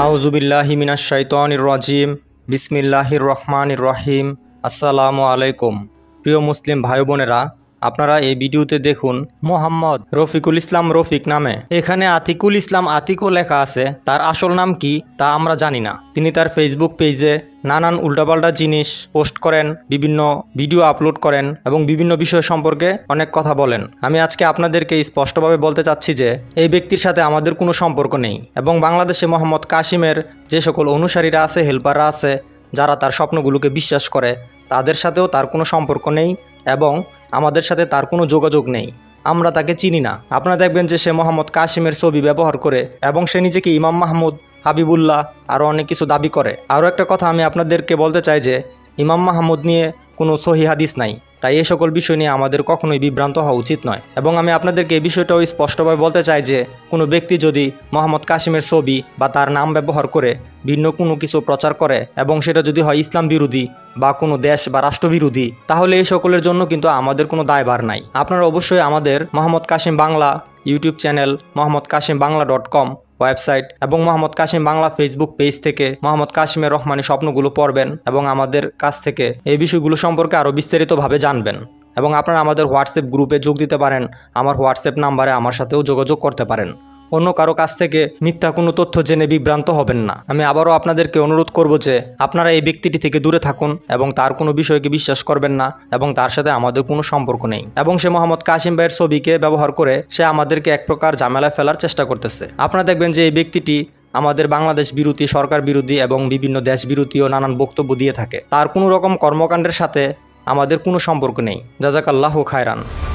আউযুবিল্লাহি মিনাশ শাইতানির রাজিম। বিসমিল্লাহির রহমানির রহিম। আসসালামু আলাইকুম। প্রিয় মুসলিম ভাই বোনেরা, আপনারা এই ভিডিওতে দেখুন মোহাম্মদ রফিকুল ইসলাম রফিক নামে। এখানে আতিকুল ইসলাম আতিকও লেখা আছে, তার আসল নাম কি তা আমরা জানি না। তিনি তার ফেসবুক পেজে নানান উল্টাপাল্টা জিনিস পোস্ট করেন, বিভিন্ন ভিডিও আপলোড করেন এবং বিভিন্ন বিষয় সম্পর্কে অনেক কথা বলেন। আমি আজকে আপনাদেরকে স্পষ্টভাবে বলতে চাচ্ছি যে এই ব্যক্তির সাথে আমাদের কোনো সম্পর্ক নেই এবং বাংলাদেশে মোহাম্মদ কাসিমের যে সকল অনুসারীরা আছে, হেল্পাররা আছে, যারা তার স্বপ্নগুলোকে বিশ্বাস করে, তাদের সাথেও তার কোনো সম্পর্ক নেই এবং আমাদের সাথে তার কোনো যোগাযোগ নেই। আমরা তাকে চিনি না। আপনারা দেখবেন যে সে মোহাম্মদ কাসিমের ছবি ব্যবহার করে এবং সে নিজেকে ইমাম মাহমুদ, হাবিবুল্লাহ আরও অনেক কিছু দাবি করে। আরও একটা কথা আমি আপনাদেরকে বলতে চাই যে ইমাম মাহমুদ নিয়ে কোনো সহি হাদিস নাই, তাই এই সকল বিষয় নিয়ে আমাদের কখনোই বিভ্রান্ত হওয়া উচিত নয়। এবং আমি আপনাদেরকে এই বিষয়টাও স্পষ্টভাবে বলতে চাই যে কোনো ব্যক্তি যদি মোহাম্মদ কাসিমের ছবি বা তার নাম ব্যবহার করে ভিন্ন কোনো কিছু প্রচার করে এবং সেটা যদি হয় ইসলাম বিরোধী বা কোনো দেশ বা রাষ্ট্রবিরোধী, তাহলে এই সকলের জন্য কিন্তু আমাদের কোনো দায়ভার নাই। আপনারা অবশ্যই আমাদের Mohammad Kasim Bangla YouTube channel, mohammodkasimBangla.com website এবং মোহাম্মদ কাসিম বাংলা ফেসবুক পেজ থেকে মোহাম্মদ কাসিমের রহমানি স্বপ্নগুলো পড়বেন এবং আমাদের কাছ থেকে এই বিষয়গুলো সম্পর্কে আরও বিস্তারিতভাবে জানবেন। এবং আপনারা আমাদের হোয়াটসঅ্যাপ গ্রুপে যোগ দিতে পারেন। আমার হোয়াটসঅ্যাপ নাম্বারে আমার সাথেও যোগাযোগ করতে পারেন। অন্য কারো কাছ থেকে মিথ্যা কোনো তথ্য জেনে বিভ্রান্ত হবেন না। আমি আবারও আপনাদেরকে অনুরোধ করব যে আপনারা এই ব্যক্তিটি থেকে দূরে থাকুন এবং তার কোনো বিষয়কে বিশ্বাস করবেন না এবং তার সাথে আমাদের কোনো সম্পর্ক নেই। এবং সে মোহাম্মদ কাসিম ভাইয়ের ছবিকে ব্যবহার করে সে আমাদেরকে এক প্রকার ঝামেলায় ফেলার চেষ্টা করতেছে। আপনারা দেখবেন যে এই ব্যক্তিটি আমাদের বাংলাদেশ বিরোধী, সরকার বিরোধী এবং বিভিন্ন দেশ বিরোধী ও নানান বক্তব্য দিয়ে থাকে। তার কোনো রকম কর্মকাণ্ডের সাথে আমাদের কোনো সম্পর্ক নেই। জাযাকাল্লাহু খায়রান।